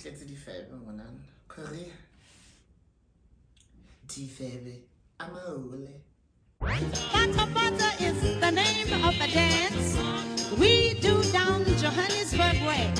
Let's die febe ngonan. Curry. Die febe. Amahole. Bata is the name of a dance we do down Johannesburg way.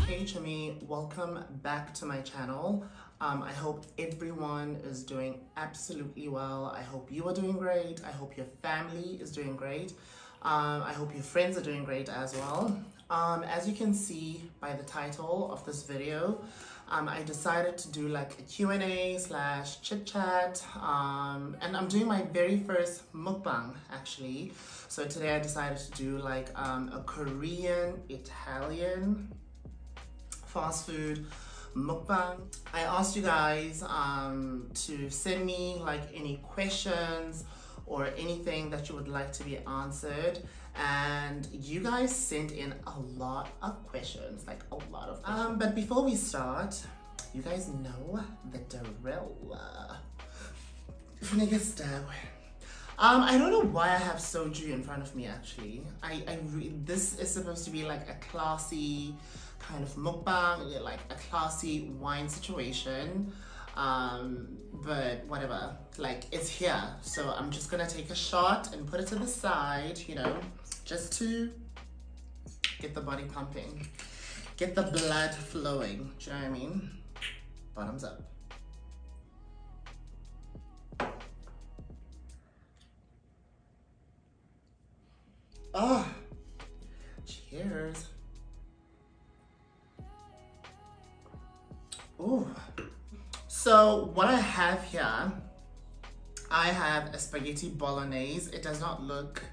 Hey Chummy, welcome back to my channel. I hope everyone is doing absolutely well. I hope you are doing great. I hope your family is doing great. I hope your friends are doing great as well. As you can see by the title of this video, I decided to do like a Q&A / chit chat, and I'm doing my very first mukbang actually. So today I decided to do like a Korean, Italian fast food mukbang. I asked you guys to send me like any questions or anything that you would like to be answered, and you guys sent in a lot of questions, like a lot of questions. But before we start, you guys know the drill. I don't know why I have soju in front of me actually. This is supposed to be like a classy kind of mukbang, like a classy wine situation. But whatever, like it's here. So I'm just gonna take a shot and put it to the side, you know, just to get the body pumping, get the blood flowing. Do you know what I mean? Bottoms up. Oh, cheers. Ooh. So what I have here, I have a spaghetti bolognese. It does not look,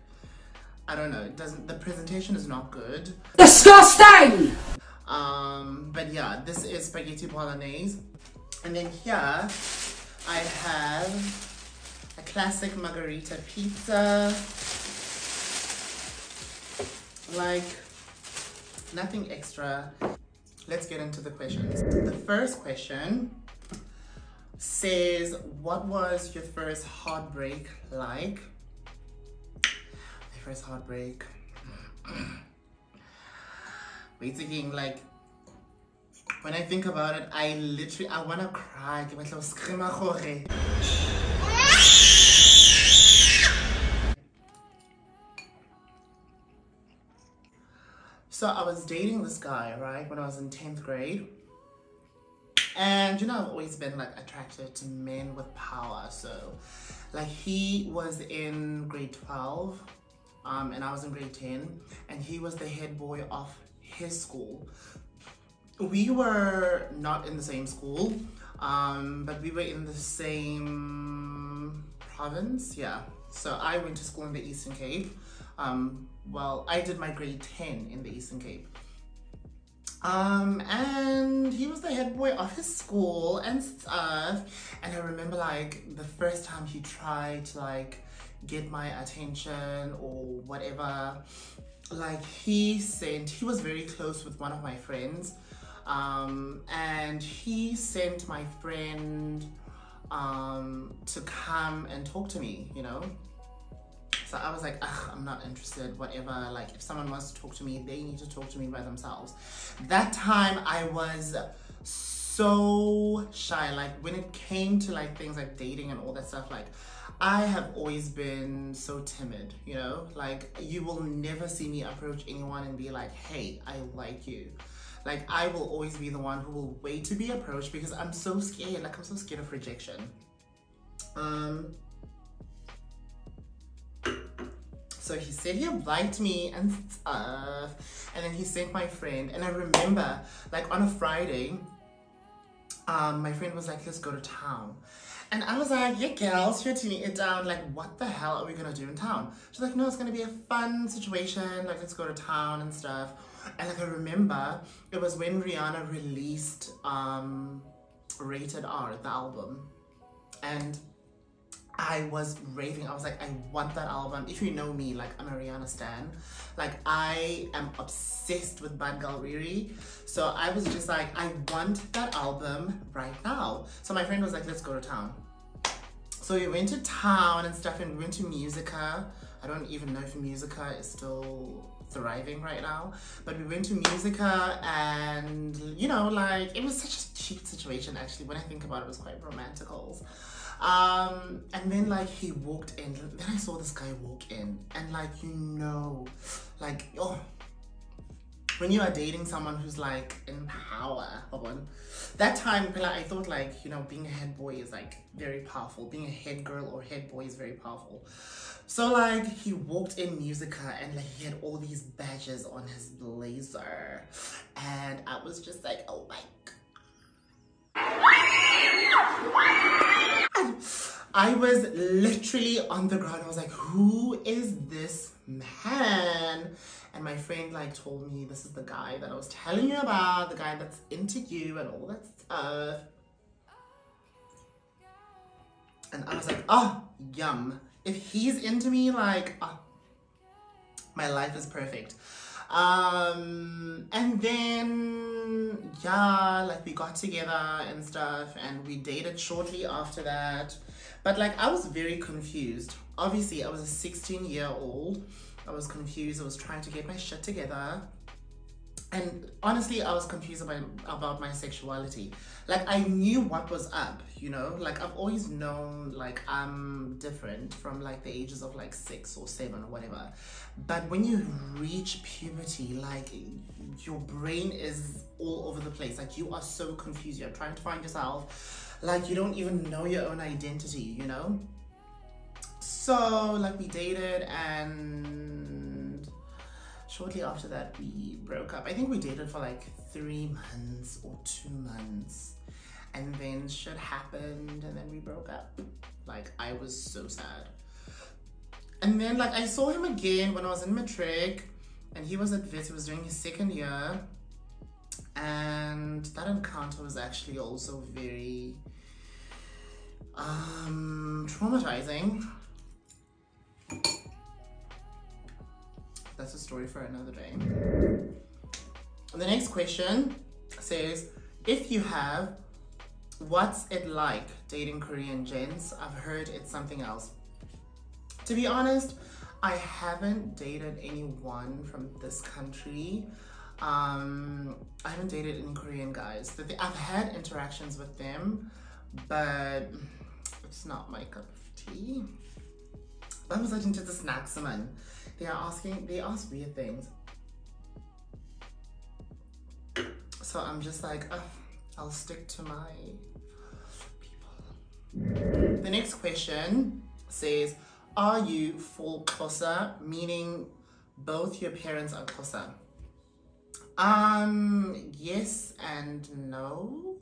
I don't know, it doesn't, the presentation is not good. Disgusting! But yeah, this is spaghetti bolognese. And then here, I have a classic margarita pizza. Like, nothing extra. Let's get into the questions. The first question says, what was your first heartbreak like? My first heartbreak. Wait again, like, when I think about it, I wanna cry. So I was dating this guy, right, when I was in 10th grade. And you know, I've always been like attracted to men with power. So like he was in grade 12 and I was in grade 10, and he was the head boy of his school. We were not in the same school, but we were in the same province, yeah. So I went to school in the Eastern Cape. Well, I did my grade 10 in the Eastern Cape. And he was the head boy of his school and stuff. And I remember like the first time he tried to like get my attention or whatever, like he was very close with one of my friends. And he sent my friend to come and talk to me, you know. So I was like, ugh, I'm not interested, whatever. Like, if someone wants to talk to me, they need to talk to me by themselves. That time, I was so shy. Like, when it came to, like, things like dating and all that stuff, like, I have always been so timid, you know? Like, you will never see me approach anyone and be like, hey, I like you. Like, I will always be the one who will wait to be approached because I'm so scared. Like, I'm so scared of rejection. So he said he liked me and stuff, and then he sent my friend. And I remember, like on a Friday, my friend was like, let's go to town. And I was like, yeah, girls, you're tuning it down. Like, what the hell are we gonna do in town? She's like, no, it's gonna be a fun situation. Like, let's go to town and stuff. And like, I remember it was when Rihanna released Rated R, the album. And I was raving. I was like, I want that album. If you know me, like, I'm a Rihanna stan. Like, I am obsessed with Bad Girl Riri. So I was just like, I want that album right now. So my friend was like, let's go to town. So we went to town and stuff, and we went to Musica. I don't even know if Musica is still thriving right now, but we went to Musica, and you know, like, it was such a cute situation. Actually, when I think about it, it was quite romantical. And then like he walked in, then I saw this guy walk in, and like, you know, like, oh, when you are dating someone who's like in power, that time I thought, like, you know, being a head boy is like very powerful, being a head girl or head boy is very powerful. So like he walked in Musica, and like he had all these badges on his blazer, and I was just like, oh my God. I was literally on the ground. I was like, who is this man? And my friend like told me, this is the guy that I was telling you about, the guy that's into you and all that stuff. And I was like, oh, yum. If he's into me, like, oh, my life is perfect. And then, yeah, like we got together and stuff, and we dated shortly after that. But like, I was very confused. Obviously, I was a 16-year-old. I was confused. I was trying to get my shit together. And honestly, I was confused about my sexuality. Like, I knew what was up, you know? Like, I've always known, like, I'm different from, like, the ages of, like, 6 or 7 or whatever. But when you reach puberty, like, your brain is all over the place. Like, you are so confused. You're trying to find yourself. Like, you don't even know your own identity, you know? So, like, we dated, and shortly after that, we broke up. I think we dated for like 3 months or 2 months. And then shit happened, and then we broke up. Like, I was so sad. And then, like, I saw him again when I was in matric, and he was at Wits. He was doing his 2nd year. And that encounter was actually also very traumatizing. That's a story for another day. The next question says, if you have, what's it like dating Korean gents? I've heard it's something else. To be honest, I haven't dated anyone from this country. I haven't dated any Korean guys. I've had interactions with them, but it's not my cup of tea. I was into the snacks, man. They ask weird things. So I'm just like, I'll stick to my people. The next question says, are you full tosa, meaning both your parents are tosa? Yes and no.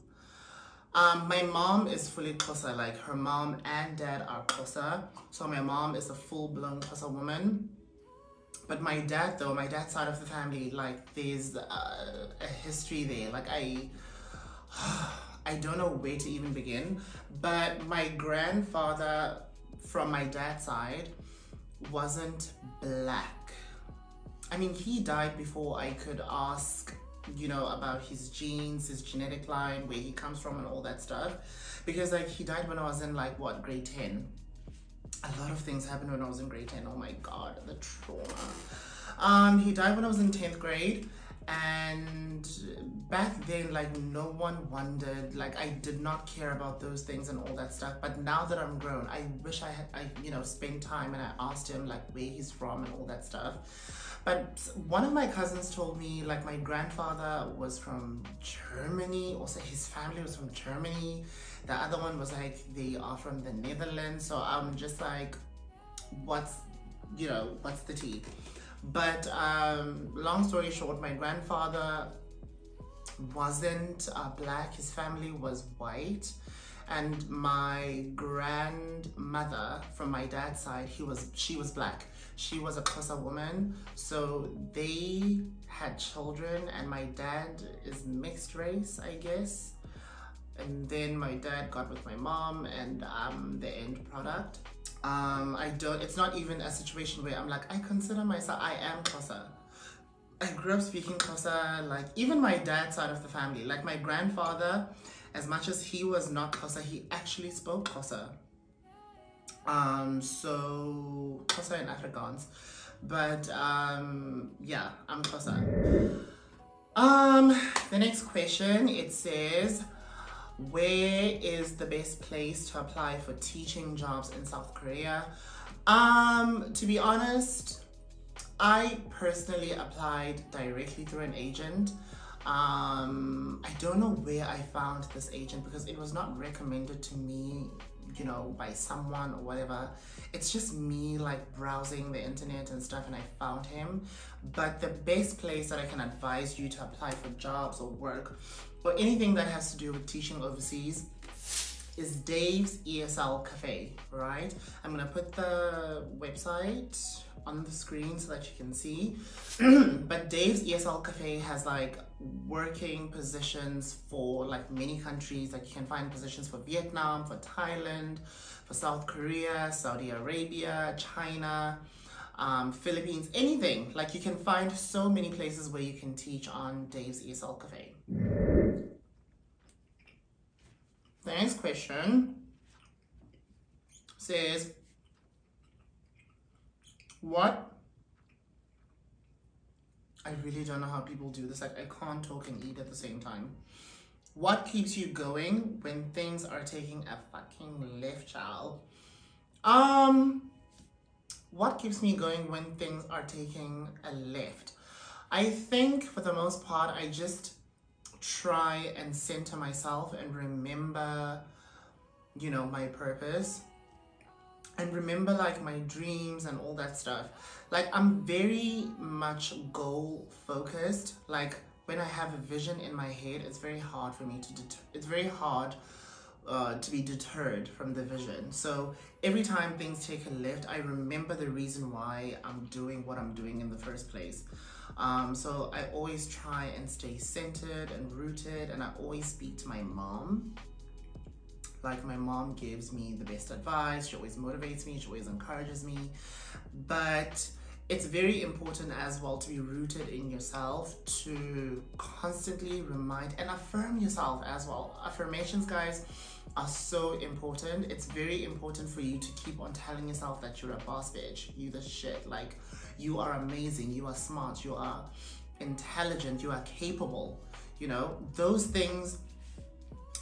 My mom is fully tosa, like her mom and dad are tosa. So my mom is a full-blown tosa woman. But my dad, though, my dad's side of the family, like, there's a history there. Like, I don't know where to even begin. But my grandfather from my dad's side wasn't black. I mean, he died before I could ask, you know, about his genes, his genetic line, where he comes from and all that stuff. Because, like, he died when I was in, like, what, grade 10. A lot of things happened when I was in grade 10. Oh my God, the trauma. He died when I was in 10th grade. And back then, like, no one wondered. Like, I did not care about those things and all that stuff. But now that I'm grown, I wish I you know, spent time and I asked him, like, where he's from and all that stuff. But one of my cousins told me, like, my grandfather was from Germany. Also, his family was from Germany. The other one was like, they are from the Netherlands. So I'm just like, what's the tea? But long story short, my grandfather wasn't black. His family was white. And my grandmother from my dad's side, she was black. She was a Xhosa woman. So they had children, and my dad is mixed race, I guess. And then my dad got with my mom, and I'm the end product. It's not even a situation where I'm like, I consider myself, I am Xhosa. I grew up speaking Xhosa, like, even my dad's side of the family. Like, my grandfather, as much as he was not Xhosa, he actually spoke Xhosa. So tosa in Afrikaans, but yeah, I'm tosa. The next question, it says, where is the best place to apply for teaching jobs in South Korea? To be honest, I personally applied directly through an agent. I don't know where I found this agent because it was not recommended to me, you know, by someone or whatever. It's just me like browsing the internet and stuff, and I found him. But the best place that I can advise you to apply for jobs or work or anything that has to do with teaching overseas is Dave's ESL Cafe, right? I'm gonna put the website on the screen so that you can see. But Dave's ESL Cafe has like working positions for like many countries. Like you can find positions for Vietnam, for Thailand, for South Korea, Saudi Arabia, China, Philippines, anything. Like you can find so many places where you can teach on Dave's ESL Cafe. The next question says, I really don't know how people do this. Like I can't talk and eat at the same time. What keeps you going when things are taking a fucking left, child? What keeps me going when things are taking a left? I think for the most part, I just try and center myself and remember, you know, my purpose and remember like my dreams and all that stuff. Like I'm very much goal focused. Like when I have a vision in my head, it's very hard for me to be deterred from the vision. So every time things take a left, I remember the reason why I'm doing what I'm doing in the first place. So I always try and stay centered and rooted, and I always speak to my mom. Like my mom gives me the best advice. She always motivates me. She always encourages me. But it's very important as well to be rooted in yourself, to constantly remind and affirm yourself as well. Affirmations, guys, are so important. It's very important for you to keep on telling yourself that you're a boss bitch, you the shit, like you are amazing, you are smart, you are intelligent, you are capable. You know, those things,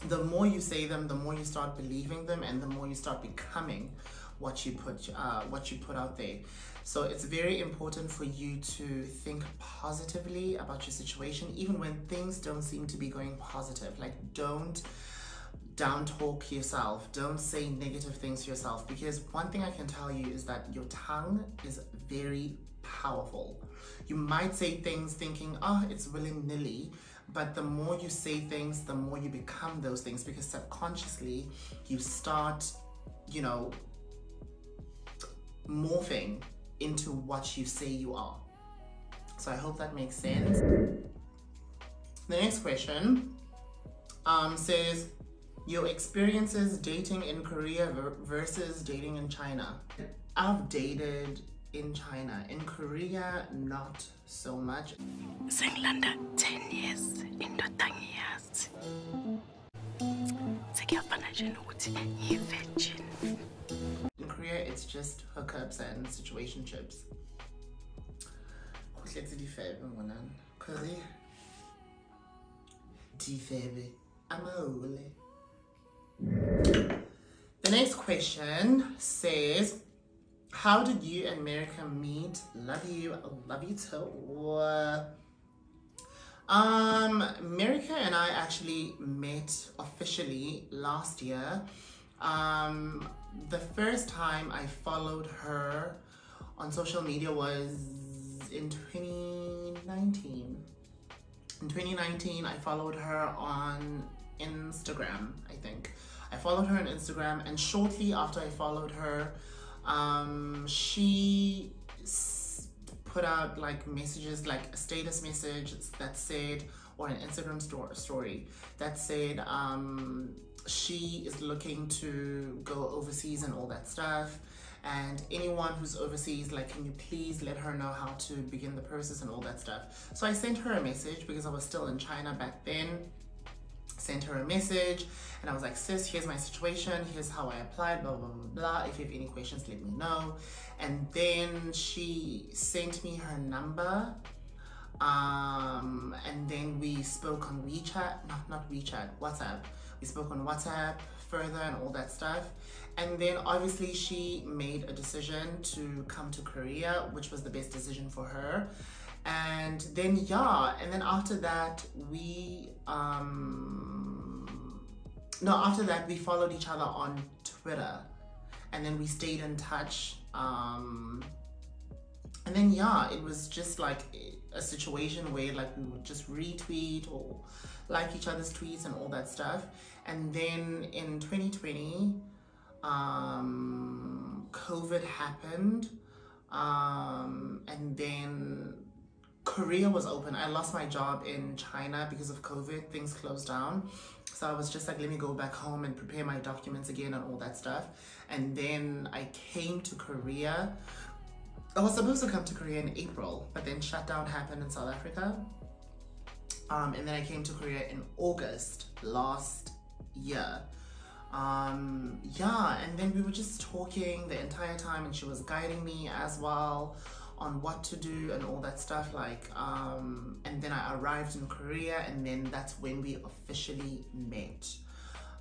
the more you say them, the more you start believing them, and the more you start becoming what you put out there. So it's very important for you to think positively about your situation, even when things don't seem to be going positive. Like don't down talk yourself, don't say negative things to yourself, because one thing I can tell you is that your tongue is very powerful. You might say things thinking, oh, it's willy-nilly, but the more you say things, the more you become those things, because subconsciously you start, you know, morphing into what you say you are. So I hope that makes sense. The next question says, your experiences dating in Korea versus dating in China. I've dated in China. In Korea, not so much. Singlanda 10 years into 10 years. In Korea, it's just hookups and situationships. The next question says, how did you and America meet? Love you too. America and I actually met officially last year. The first time I followed her on social media was in 2019. In 2019, I followed her on Instagram, I think. I followed her on Instagram, and shortly after I followed her, she put out like messages, like a status message that said, or an Instagram story that said she is looking to go overseas and all that stuff, and anyone who's overseas, like, can you please let her know how to begin the process and all that stuff. So I sent her a message because I was still in China back then. sent her a message and I was like, sis, here's my situation, here's how I applied, blah blah blah blah, if you have any questions let me know. And then she sent me her number, and then we spoke on WeChat, not WeChat, WhatsApp. We spoke on WhatsApp further and all that stuff. And then obviously she made a decision to come to Korea, which was the best decision for her. And then yeah, and then after that we after that we followed each other on Twitter, and then we stayed in touch, and then yeah, it was just like a situation where like we would just retweet or like each other's tweets and all that stuff. And then in 2020 COVID happened, and then Korea was open. I lost my job in China because of COVID. Things closed down. So I was just like, let me go back home and prepare my documents again and all that stuff. And then I came to Korea. I was supposed to come to Korea in April, but then shutdown happened in South Africa. And then I came to Korea in August last year. Yeah, and then we were just talking the entire time, and she was guiding me as well on what to do and all that stuff, like and then I arrived in Korea, and then that's when we officially met.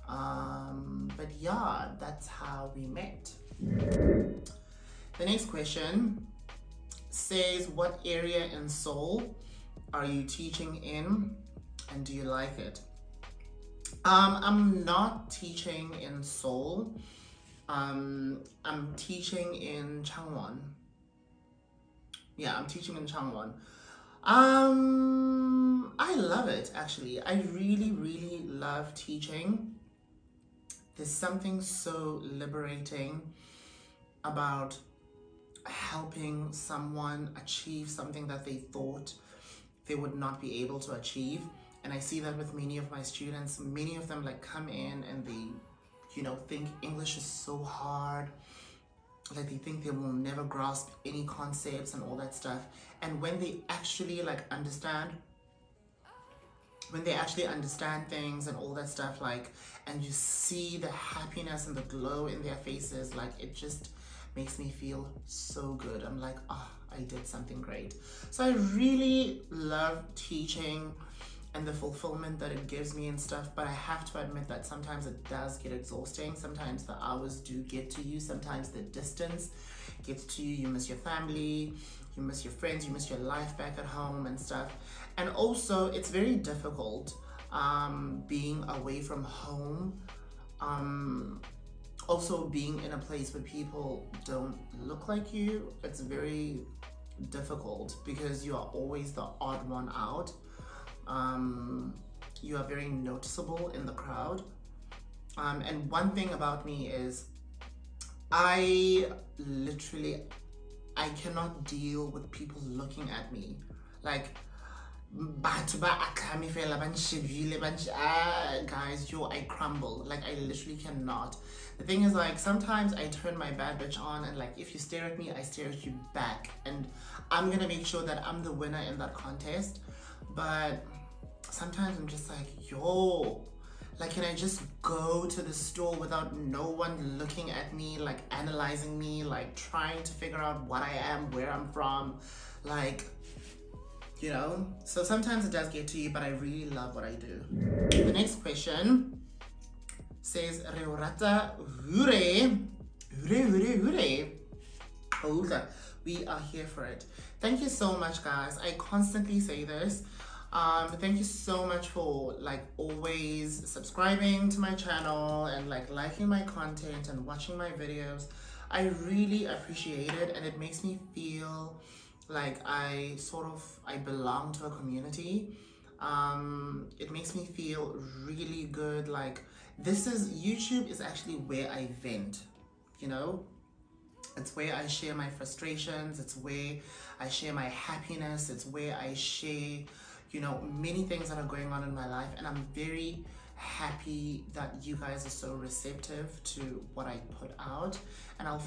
But yeah, that's how we met. The next question says, what area in Seoul are you teaching in, and do you like it? I'm not teaching in Seoul. I'm teaching in Changwon. Yeah, I'm teaching in Changwon. I love it, actually. I really, really love teaching. There's something so liberating about helping someone achieve something that they thought they would not be able to achieve. And I see that with many of my students. Many of them like come in and they, you know, think English is so hard. Like they think they will never grasp any concepts and all that stuff. And when they actually like understand, things and all that stuff, like, and you see the happiness and the glow in their faces, like it just makes me feel so good. I'm like, oh, I did something great. So I really love teaching and the fulfillment that it gives me and stuff, but I have to admit that sometimes it does get exhausting. Sometimes the hours do get to you. Sometimes the distance gets to you. You miss your family, you miss your friends, you miss your life back at home and stuff. And also it's very difficult being away from home, also being in a place where people don't look like you. It's very difficult because you are always the odd one out. You are very noticeable in the crowd. And one thing about me is I cannot deal with people looking at me. Like, guys, I crumble. Like, I literally cannot. The thing is, like, sometimes I turn my bad bitch on, and like, if you stare at me, I stare at you back. And I'm gonna make sure that I'm the winner in that contest. But sometimes I'm just like, yo, like, can I just go to the store without no one looking at me, like analyzing me, like trying to figure out what I am, where I'm from, like, you know? So sometimes it does get to you, but I really love what I do. The next question says, Reorata hure, we are here for it. Thank you so much, guys. I constantly say this. Thank you so much for like always subscribing to my channel and like liking my content and watching my videos. I really appreciate it, and it makes me feel like I belong to a community. It makes me feel really good. Like, YouTube is actually where I vent, you know? It's where I share my frustrations. It's where I share my happiness. It's where I share, you know, many things that are going on in my life. And I'm very happy that you guys are so receptive to what I put out. And I'll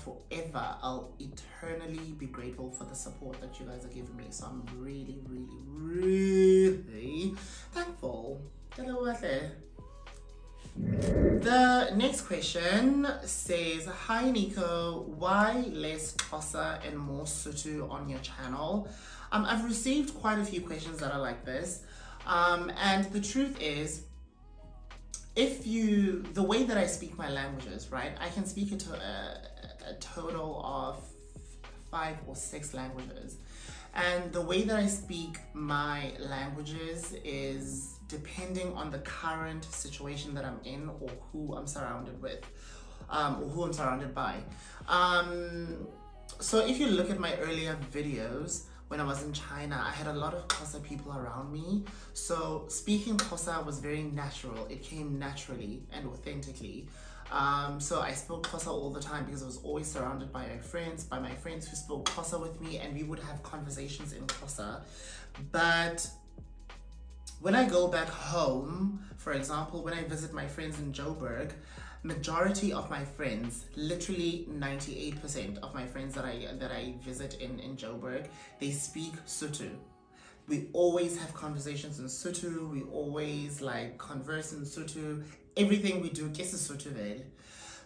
eternally be grateful for the support that you guys are giving me. So I'm really, really, really thankful. The next question says, hi Nico, why less tosa and more sotu on your channel? I've received quite a few questions that are like this, and the truth is, the way that I speak my languages, right, I can speak a total of 5 or 6 languages, and the way that I speak my languages is depending on the current situation that I'm in or who I'm surrounded with, or who I'm surrounded by. So if you look at my earlier videos, when I was in China, I had a lot of Xhosa people around me. So speaking Xhosa was very natural. It came naturally and authentically. So I spoke Xhosa all the time because I was always surrounded by my friends who spoke Xhosa with me, and we would have conversations in Xhosa. But when I go back home, for example, when I visit my friends in Joburg, majority of my friends, literally 98% of my friends that I visit in Joburg, they speak Sotu. We always have conversations in Sotu. We always like converse in Sotu. Everything we do is Sotu there.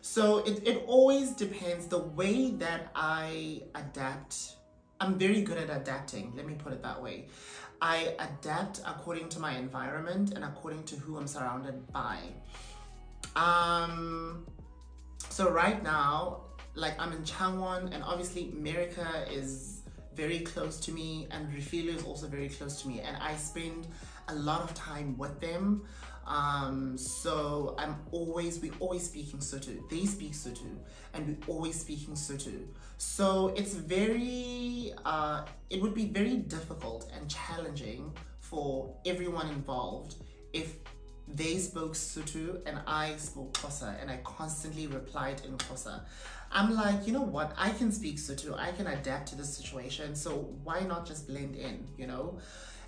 So it always depends. The way that I adapt, I'm very good at adapting. Let me put it that way. I adapt according to my environment and according to who I'm surrounded by. So right now, like I'm in Changwon, and obviously America is very close to me, and Refilio is also very close to me, and I spend a lot of time with them. So we always speaking Sotu. They speak Sotu, and we always speaking Sotu. So it's very, it would be very difficult and challenging for everyone involved if they spoke Sotu and I spoke Xhosa, and I constantly replied in Xhosa. I'm like, you know what? I can speak Sotu. I can adapt to the situation. So why not just blend in, you know?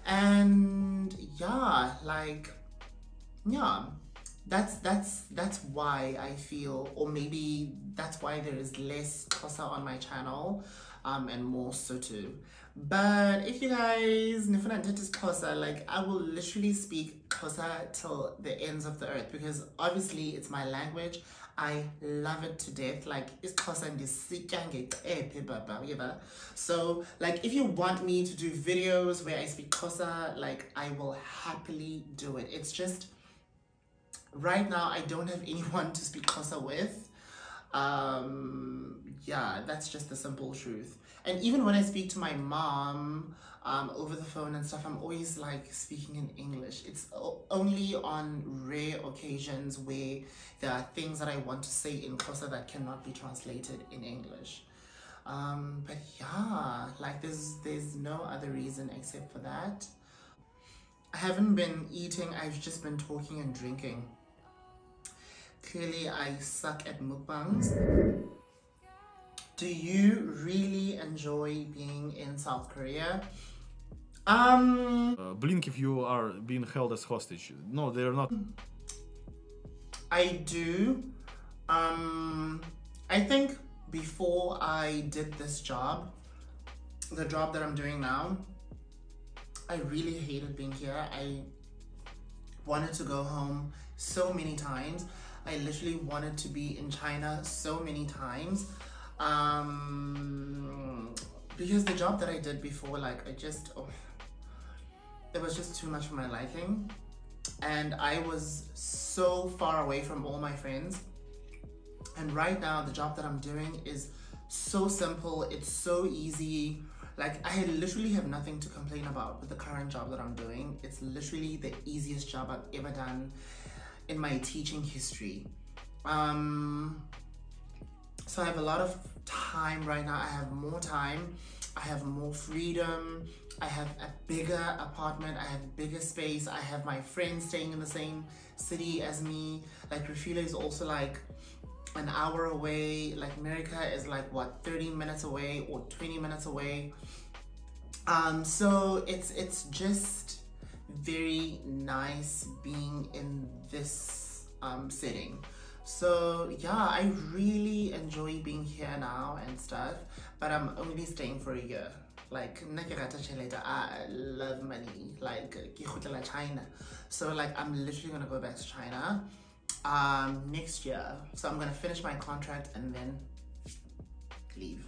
And yeah, like, yeah, that's why I feel, or maybe that's why there is less Xhosa on my channel, and more Sotu. But if you guys nifuna is Xhosa, like I will literally speak Xhosa till the ends of the earth, because obviously it's my language. I love it to death. Like it's Xhosa and this. So like if you want me to do videos where I speak Xhosa, like I will happily do it. It's just right now I don't have anyone to speak Xhosa with. Yeah, that's just the simple truth. And even when I speak to my mom over the phone and stuff, I'm always like speaking in English. It's only on rare occasions where there are things that I want to say in Xhosa that cannot be translated in English. But yeah, like there's no other reason except for that. I haven't been eating, I've just been talking and drinking. Clearly I suck at mukbangs. Do you really enjoy being in South Korea? Blink if you are being held as hostage. No, they're not. I do. I think before I did this job, the job that I'm doing now, I really hated being here. I wanted to go home so many times. I literally wanted to be in China so many times. Because the job that I did before, like it was just too much for my liking, and I was so far away from all my friends. And right now the job that I'm doing is so simple, it's so easy. Like I literally have nothing to complain about with the current job that I'm doing. It's literally the easiest job I've ever done in my teaching history. So I have a lot of time right now. I have more time, I have more freedom, I have a bigger apartment, I have bigger space, I have my friends staying in the same city as me. Like Refila is also like an hour away, like America is like what, 30 minutes away or 20 minutes away. So it's just very nice being in this setting. So yeah, I really enjoy being here now and stuff, but I'm only staying for a year. Like I love money, like China. So like I'm literally gonna go back to China next year. So I'm gonna finish my contract and then leave.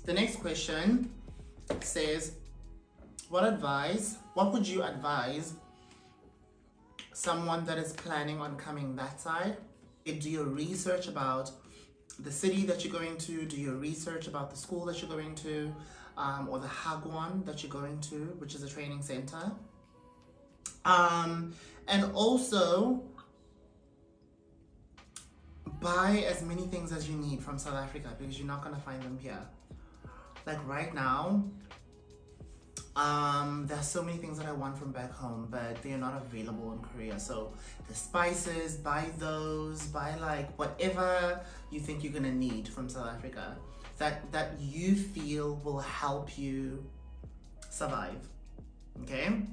The next question says, what would you advise someone that is planning on coming that side? Do your research about the city that you're going to, do your research about the school that you're going to, or the hagwon that you're going to, which is a training center. And also buy as many things as you need from South Africa, because you're not going to find them here. Like right now, there's so many things that I want from back home, but they are not available in Korea. So the spices, buy those, buy like whatever you think you're gonna need from South Africa that you feel will help you survive. Okay,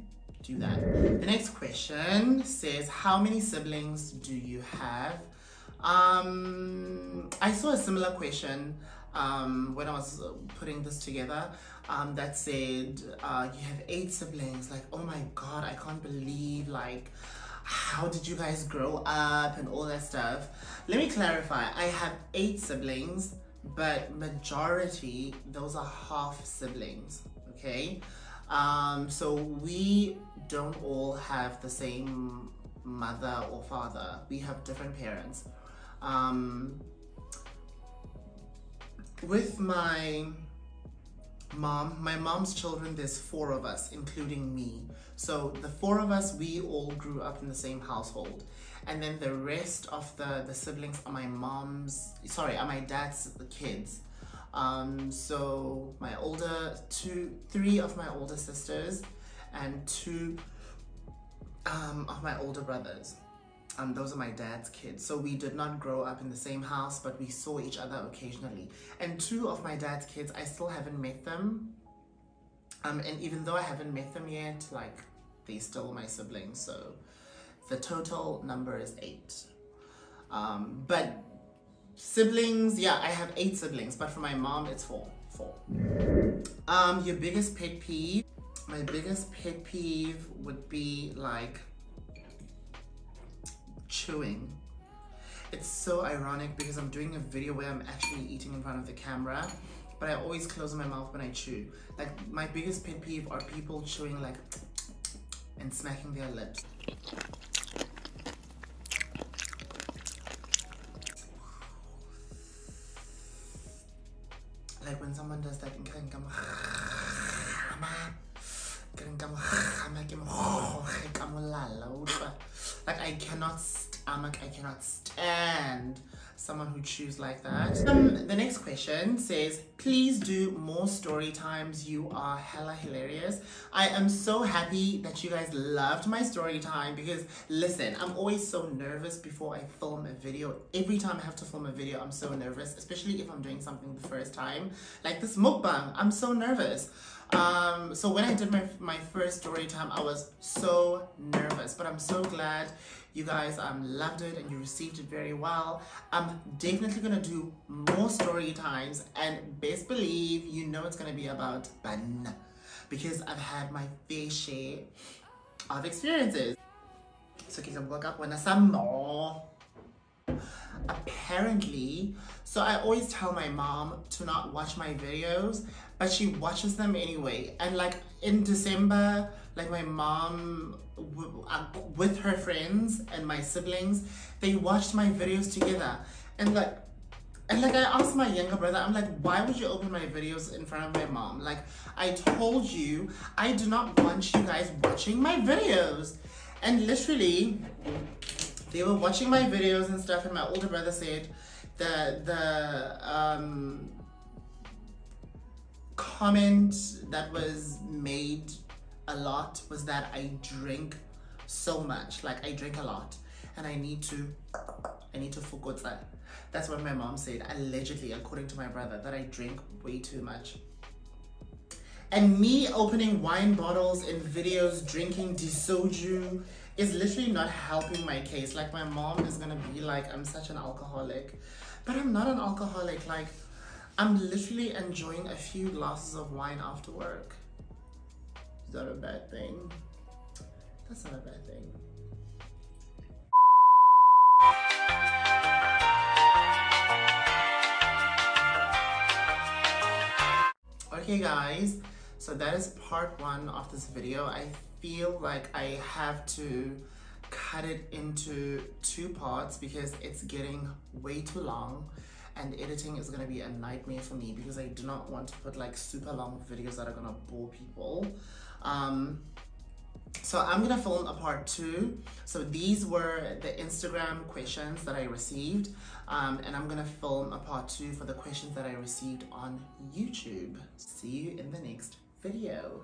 do that. The next question says, how many siblings do you have? I saw a similar question when I was putting this together, that said you have 8 siblings. Like, oh my god, I can't believe, like, how did you guys grow up and all that stuff. Let me clarify, I have 8 siblings, but majority, those are half siblings, okay? So we don't all have the same mother or father. We have different parents. With my mom's children, there's 4 of us, including me. So the 4 of us, we all grew up in the same household. And then the rest of the siblings are my dad's kids. So my 3 of my older sisters and 2 of my older brothers. Those are my dad's kids. So we did not grow up in the same house, but we saw each other occasionally. And 2 of my dad's kids, I still haven't met them. And even though I haven't met them yet, like, they still my siblings. So the total number is 8. But siblings, yeah, I have 8 siblings, but for my mom, it's 4. Your biggest pet peeve? My biggest pet peeve would be like chewing. It's so ironic because I'm doing a video where I'm actually eating in front of the camera, but I always close my mouth when I chew. Like, my biggest pet peeve are people chewing like and smacking their lips. Like when someone does that, like I cannot stand someone who chews like that. The next question says, please do more story times. You are hella hilarious. I am so happy that you guys loved my story time, because listen, I'm always so nervous before I film a video. Every time I have to film a video, I'm so nervous, especially if I'm doing something the first time. Like this mukbang, I'm so nervous. So when I did my first story time, I was so nervous, but I'm so glad you guys loved it and you received it very well. I'm definitely gonna do more story times, and best believe you know it's gonna be about bun, because I've had my fair share of experiences. So can you work up when I some more? Apparently, so I always tell my mom to not watch my videos, but she watches them anyway. And like in December, like my mom with her friends and my siblings, they watched my videos together. And like I asked my younger brother, I'm like, why would you open my videos in front of my mom? Like, I told you I do not want you guys watching my videos. And literally they were watching my videos and stuff, and my older brother said the comment that was made a lot was that I drink so much. Like, I drink a lot and I need to fukotsa. That's what my mom said, allegedly, according to my brother, that I drink way too much. And me opening wine bottles in videos drinking soju is literally not helping my case. Like, my mom is gonna be like, I'm such an alcoholic. But I'm not an alcoholic. Like, I'm literally enjoying a few glasses of wine after work. Is that a bad thing? That's not a bad thing. Okay guys, so that is part 1 of this video. I feel like I have to cut it into 2 parts because it's getting way too long, and editing is going to be a nightmare for me because I do not want to put like super long videos that are going to bore people. So I'm gonna film a part 2. So these were the Instagram questions that I received, and I'm gonna film a part 2 for the questions that I received on YouTube. See you in the next video.